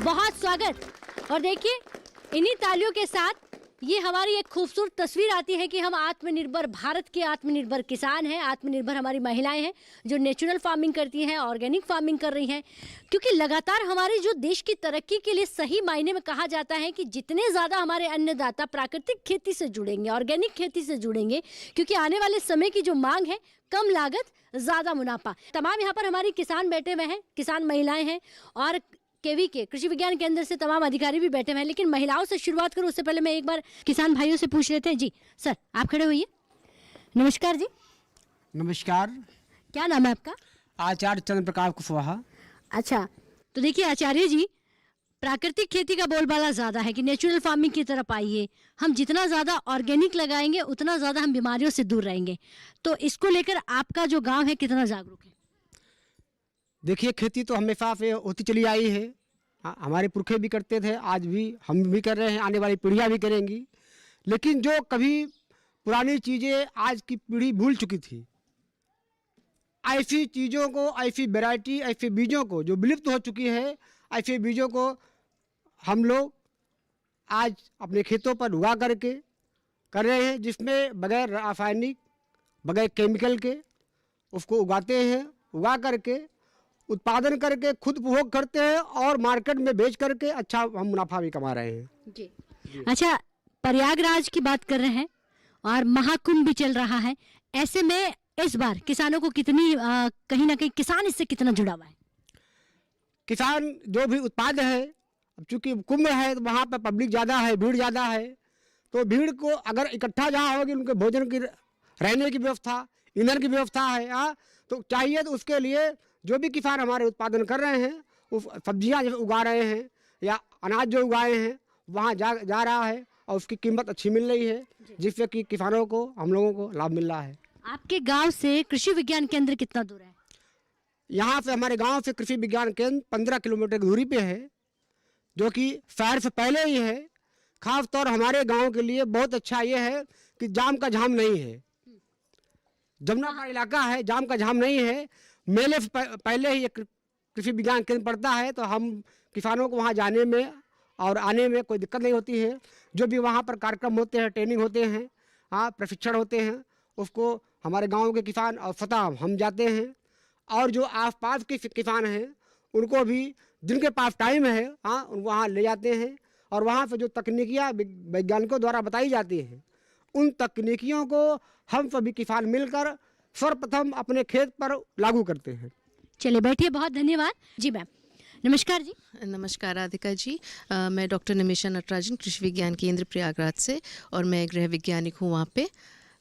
बहुत स्वागत। और देखिए इन्हीं तालियों के साथ ये हमारी एक खूबसूरत तस्वीर आती है कि हम आत्मनिर्भर भारत के आत्मनिर्भर किसान हैं, आत्मनिर्भर हमारी महिलाएं हैं जो नेचुरल फार्मिंग करती हैं, ऑर्गेनिक फार्मिंग कर रही हैं। क्योंकि लगातार हमारे जो देश की तरक्की के लिए सही मायने में कहा जाता है कि जितने ज़्यादा हमारे अन्नदाता प्राकृतिक खेती से जुड़ेंगे, ऑर्गेनिक खेती से जुड़ेंगे, क्योंकि आने वाले समय की जो मांग है कम लागत ज़्यादा मुनाफा। तमाम यहाँ पर हमारी किसान बैठे हुए हैं, किसान महिलाएं हैं और केवी के कृषि विज्ञान केंद्र से तमाम अधिकारी भी बैठे हुए हैं। लेकिन महिलाओं से शुरुआत करूं उससे पहले मैं एक बार किसान भाइयों से पूछ लेते हैं। जी सर, आप खड़े होइए। नमस्कार जी। नमस्कार। क्या नाम है आपका? आचार्य चंद्र प्रकाश कुशवाहा। अच्छा, तो देखिए आचार्य जी, प्राकृतिक खेती का बोलबाला ज़्यादा है कि नेचुरल फार्मिंग की तरफ आइए। हम जितना ज़्यादा ऑर्गेनिक लगाएंगे उतना ज़्यादा हम बीमारियों से दूर रहेंगे। तो इसको लेकर आपका जो गाँव है कितना जागरूक है? देखिए, खेती तो हमेशा से होती चली आई है। हमारे पुरखे भी करते थे, आज भी हम भी कर रहे हैं, आने वाली पीढ़ियां भी करेंगी। लेकिन जो कभी पुरानी चीज़ें आज की पीढ़ी भूल चुकी थी, ऐसी चीज़ों को, ऐसी वैरायटी, ऐसे बीजों को जो विलुप्त हो चुकी है, ऐसे बीजों को हम लोग आज अपने खेतों पर उगा करके कर रहे हैं, जिसमें बगैर रासायनिक, बगैर केमिकल के उसको उगाते हैं। उगा करके उत्पादन करके खुद उपभोग करते हैं और मार्केट में बेच करके अच्छा हम मुनाफा भी कमा रहे हैं। जी। अच्छा, प्रयागराज की बात कर रहे हैं और महाकुंभ भी चल रहा है। ऐसे में इस बार किसानों को कितनी कहीं ना कहीं किसान इससे कितना जुड़ा हुआ है? किसान जो भी उत्पाद है, अब चूंकि कुंभ है तो वहाँ पर पब्लिक ज़्यादा है, भीड़ ज़्यादा है, तो भीड़ को अगर इकट्ठा जहाँ होगी, उनके भोजन की, रहने की व्यवस्था, ईंधन की व्यवस्था है, तो चाहिए। तो उसके लिए जो भी किसान हमारे उत्पादन कर रहे हैं, वो सब्जियाँ जो उगा रहे हैं या अनाज जो उगाए हैं, वहाँ जा रहा है और उसकी कीमत अच्छी मिल रही है, जिससे कि किसानों को, हम लोगों को लाभ मिल रहा है। आपके गांव से कृषि विज्ञान केंद्र कितना दूर है? यहाँ से हमारे गांव से कृषि विज्ञान केंद्र 15 किलोमीटर की दूरी पे है, जो कि शहर से पहले ही है। खास तौर हमारे गांव के लिए बहुत अच्छा ये है कि जाम का झाम नहीं है। जमुना का इलाका है, जाम का झाम नहीं है। मेले से पहले ही कृषि विज्ञान केंद्र पड़ता है, तो हम किसानों को वहाँ जाने में और आने में कोई दिक्कत नहीं होती है। जो भी वहाँ पर कार्यक्रम होते हैं, ट्रेनिंग होते हैं, प्रशिक्षण होते हैं, उसको हमारे गांव के किसान और स्वतः हम जाते हैं। और जो आसपास के किसान हैं उनको भी, जिनके पास टाइम है, वहाँ ले जाते हैं। और वहाँ से जो तकनीकियाँ वैज्ञानिकों द्वारा बताई जाती हैं, उन तकनीकियों को हम सभी किसान मिलकर सर्वप्रथम अपने खेत पर लागू करते हैं। चलिए बैठिए, बहुत धन्यवाद। जी मैम, नमस्कार जी। नमस्कार राधिका जी। मैं डॉक्टर निमिषा नटराजन, कृषि विज्ञान केंद्र प्रयागराज से, और मैं गृह वैज्ञानिक हूँ वहाँ पे।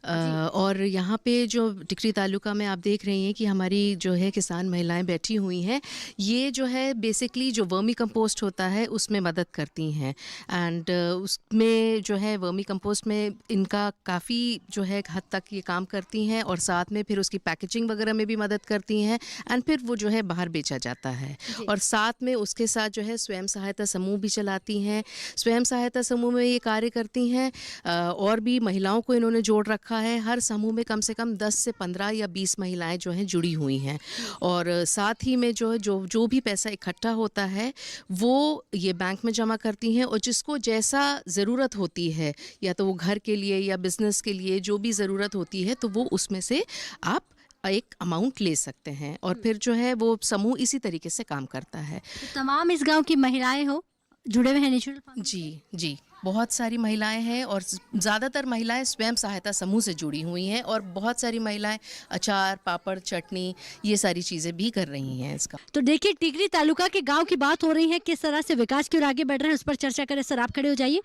और यहाँ पे जो टिकरी तालुका में आप देख रही हैं कि हमारी जो है किसान महिलाएं बैठी हुई हैं, ये जो है बेसिकली जो वर्मी कंपोस्ट होता है उसमें मदद करती हैं। एंड उसमें जो है वर्मी कंपोस्ट में इनका काफ़ी जो है हद तक ये काम करती हैं, और साथ में फिर उसकी पैकेजिंग वगैरह में भी मदद करती हैं, एंड फिर वो जो है बाहर बेचा जाता है। और साथ में उसके साथ जो है स्वयं सहायता समूह भी चलाती हैं। स्वयं सहायता समूह में ये कार्य करती हैं, और भी महिलाओं को इन्होंने जोड़ रखा है। हर समूह में कम से कम 10 से 15 या 20 महिलाएं जो हैं जुड़ी हुई हैं। और साथ ही में जो भी पैसा इकट्ठा होता है वो ये बैंक में जमा करती हैं, और जिसको जैसा ज़रूरत होती है, या तो वो घर के लिए या बिज़नेस के लिए जो भी ज़रूरत होती है, तो वो उसमें से आप एक अमाउंट ले सकते हैं, और फिर जो है वो समूह इसी तरीके से काम करता है। तो तमाम इस गांव की महिलाएं हो जुड़े हुए हैं नेचुरल फार्मिंग? जी, बहुत सारी महिलाएं हैं, और ज़्यादातर महिलाएं स्वयं सहायता समूह से जुड़ी हुई हैं, और बहुत सारी महिलाएं अचार, पापड़, चटनी, ये सारी चीज़ें भी कर रही हैं इसका। तो देखिए टिकरी तालुका के गांव की बात हो रही है, किस तरह से विकास की ओर आगे बढ़ रहे हैं, उस पर चर्चा करें। सर, आप खड़े हो जाइए।